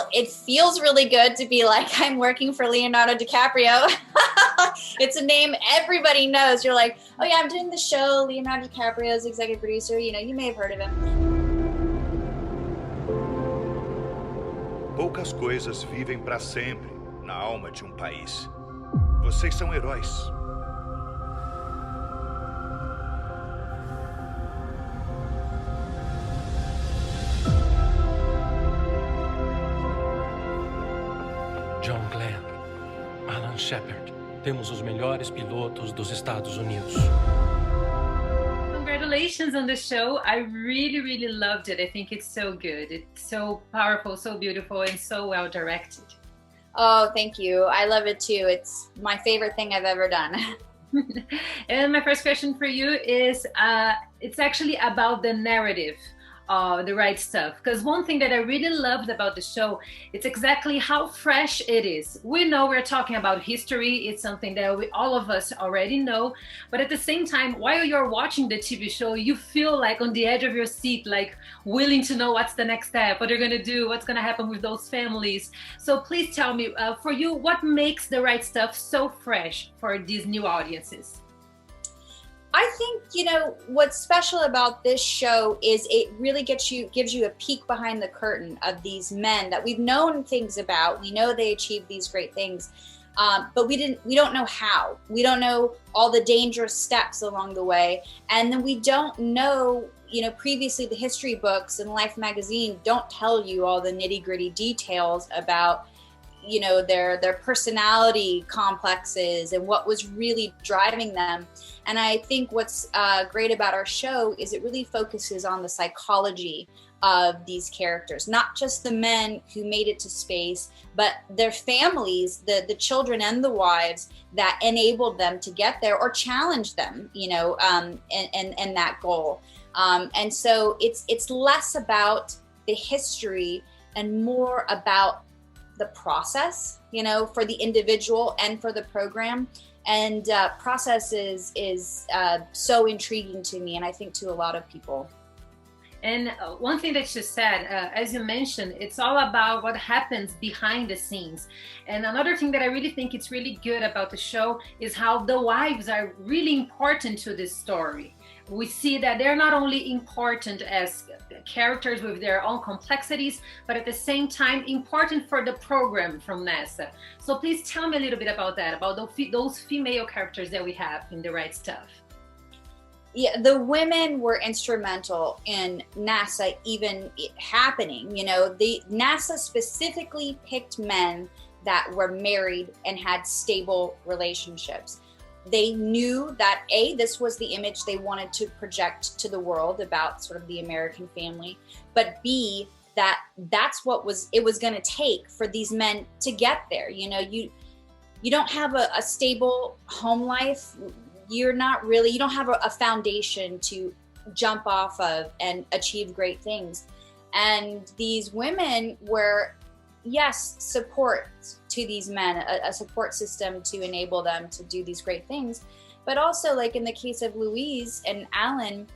Well, it feels really good to be like, I'm working for Leonardo DiCaprio. It's a name everybody knows. You're like, oh yeah, I'm doing the show. Leonardo DiCaprio is executive producer. You know, you may have heard of him. Poucas coisas vivem para sempre na alma de país. Vocês são heróis. John Glenn, Alan Shepard, temos os melhores pilotos dos Estados Unidos. Congratulations on the show. I really loved it. I think it's so good. It's so powerful, so beautiful, and so well directed. Oh, thank you. I love it too. It's my favorite thing I've ever done. And my first question for you is, it's actually about the narrative. The right stuff, because one thing that I really loved about the show, it's exactly how fresh it is. We know we're talking about history. It's something that all of us already know, but at the same time, while you're watching the TV show, you feel like on the edge of your seat, like willing to know what's the next step, what they're gonna do, what's gonna happen with those families. So please tell me, for you, what makes the right stuff so fresh for these new audiences? I think, you know, what's special about this show is it really gives you a peek behind the curtain of these men that we've known things about. We know they achieved these great things, but we don't know how. We don't know all the dangerous steps along the way. And then we don't know, you know, previously the history books and Life magazine don't tell you all the nitty-gritty details about, you know, their personality complexes and what was really driving them. And I think what's great about our show is it really focuses on the psychology of these characters, not just the men who made it to space, but their families, the children and the wives that enabled them to get there or challenged them, you know, and that goal. And so it's less about the history and more about the process, you know, for the individual and for the program. And process is so intriguing to me, and I think to a lot of people. And one thing that you said, as you mentioned, it's all about what happens behind the scenes. And another thing that I really think it's really good about the show is how the wives are really important to this story. We see that they're not only important as characters with their own complexities, but at the same time important for the program from NASA. So please tell me a little bit about that, about those female characters that we have in The Right Stuff. Yeah, the women were instrumental in NASA even happening. You know, NASA specifically picked men that were married and had stable relationships. They knew that this was the image they wanted to project to the world about sort of the American family, but B, that's what it was going to take for these men to get there. You know, you don't have a stable home life. You don't have a foundation to jump off of and achieve great things. And these women were, yes, support to these men, a support system to enable them to do these great things. But also, like in the case of Louise and Alan,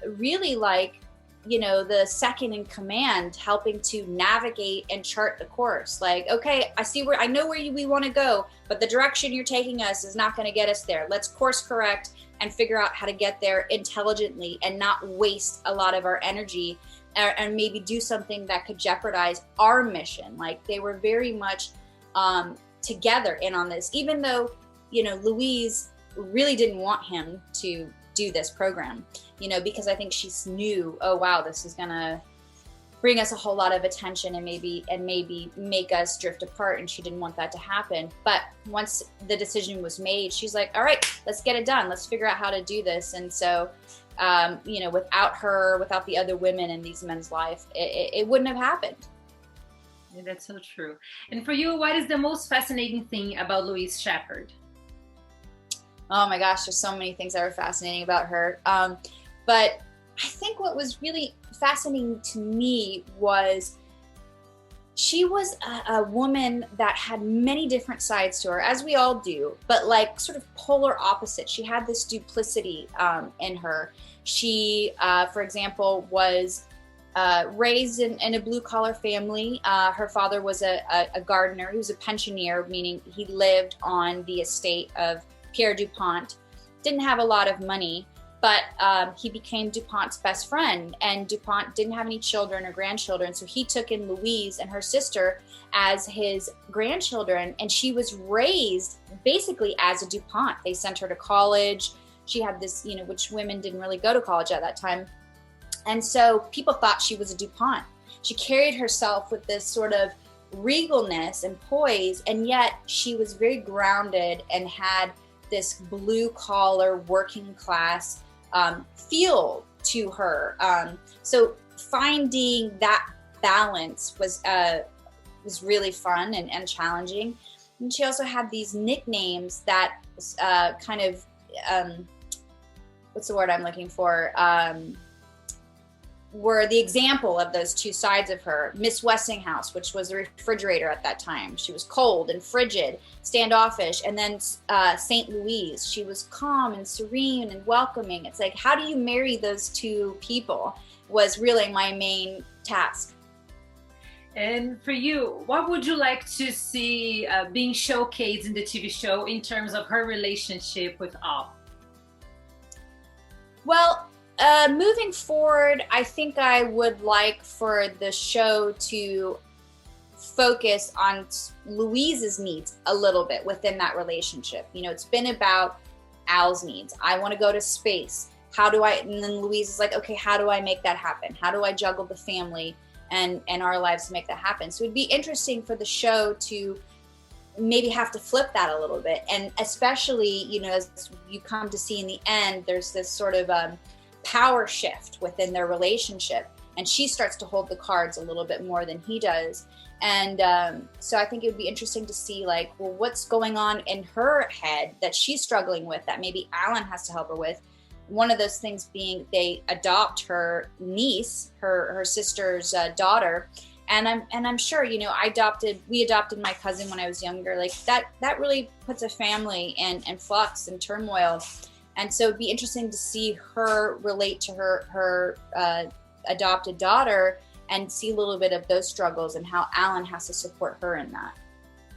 really like, you know, the second in command, helping to navigate and chart the course. Like, okay, I know where we want to go, but the direction you're taking us is not going to get us there. Let's course correct and figure out how to get there intelligently and not waste a lot of our energy and maybe do something that could jeopardize our mission. Like, they were very much together in on this, even though, you know, Louise really didn't want him to do this program, you know, because I think she knew, oh wow, this is gonna bring us a whole lot of attention and maybe make us drift apart, and she didn't want that to happen. But once the decision was made, she's like, all right, let's get it done. Let's figure out how to do this. And so, you know, without her, without the other women in these men's life, it wouldn't have happened. Yeah, that's so true. And for you, what is the most fascinating thing about Louise Shepard? Oh my gosh, there's so many things that are fascinating about her. But I think what was really fascinating to me was she was a woman that had many different sides to her, as we all do, but like sort of polar opposite. She had this duplicity in her. She, for example, was raised in a blue-collar family. Her father was a gardener. He was a pensioner, meaning he lived on the estate of Pierre DuPont. Didn't have a lot of money, but he became DuPont's best friend. And DuPont didn't have any children or grandchildren, so he took in Louise and her sister as his grandchildren. And she was raised basically as a DuPont. They sent her to college. She had this, which women didn't really go to college at that time. And so people thought she was a DuPont. She carried herself with this sort of regalness and poise, and yet she was very grounded and had this blue-collar, working-class feel to her. So finding that balance was really fun and challenging. And she also had these nicknames that kind of, what's the word I'm looking for? Were the example of those two sides of her. Miss Westinghouse, which was the refrigerator at that time. She was cold and frigid, standoffish. And then St. Louise, she was calm and serene and welcoming. It's like, how do you marry those two people was really my main task. And for you, what would you like to see being showcased in the TV show in terms of her relationship with Al? Well, moving forward, I think I would like for the show to focus on Louise's needs a little bit within that relationship. It's been about Al's needs. I want to go to space. And then Louise is like, okay, how do I make that happen? How do I juggle the family and our lives to make that happen? So it'd be interesting for the show to maybe have to flip that a little bit. And especially, as you come to see in the end, there's this sort of power shift within their relationship, and she starts to hold the cards a little bit more than he does. And so I think it would be interesting to see, like, well, what's going on in her head that she's struggling with that maybe Alan has to help her with. One of those things being they adopt her niece, her sister's daughter, and I'm sure, we adopted my cousin when I was younger. Like that really puts a family in flux and turmoil. And so it'd be interesting to see her relate to her adopted daughter and see a little bit of those struggles and how Alan has to support her in that.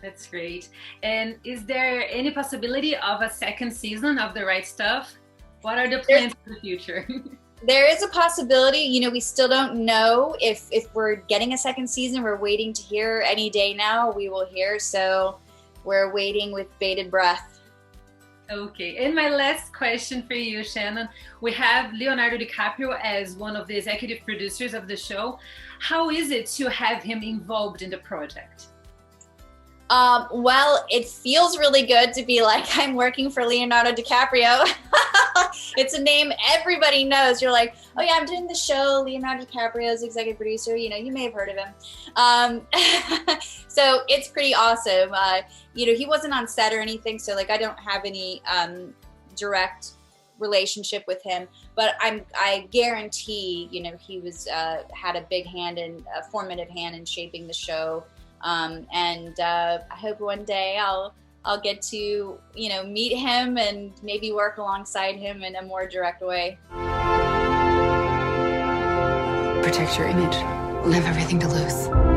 That's great. And is there any possibility of a second season of The Right Stuff? What are the plans for the future? There is a possibility. We still don't know if we're getting a second season. We're waiting to hear. Any day now we will hear. So we're waiting with bated breath. Okay, and my last question for you, Shannon. We have Leonardo DiCaprio as one of the executive producers of the show. How is it to have him involved in the project? Well, it feels really good to be like, I'm working for Leonardo DiCaprio. It's a name everybody knows. You're like, oh yeah, I'm doing the show. Leonardo DiCaprio is executive producer. You may have heard of him. So it's pretty awesome. He wasn't on set or anything, so like I don't have any direct relationship with him. But I guarantee, he was had a big hand and a formative hand in shaping the show. And I hope one day I'll get to, meet him and maybe work alongside him in a more direct way. Protect your image. We'll have everything to lose.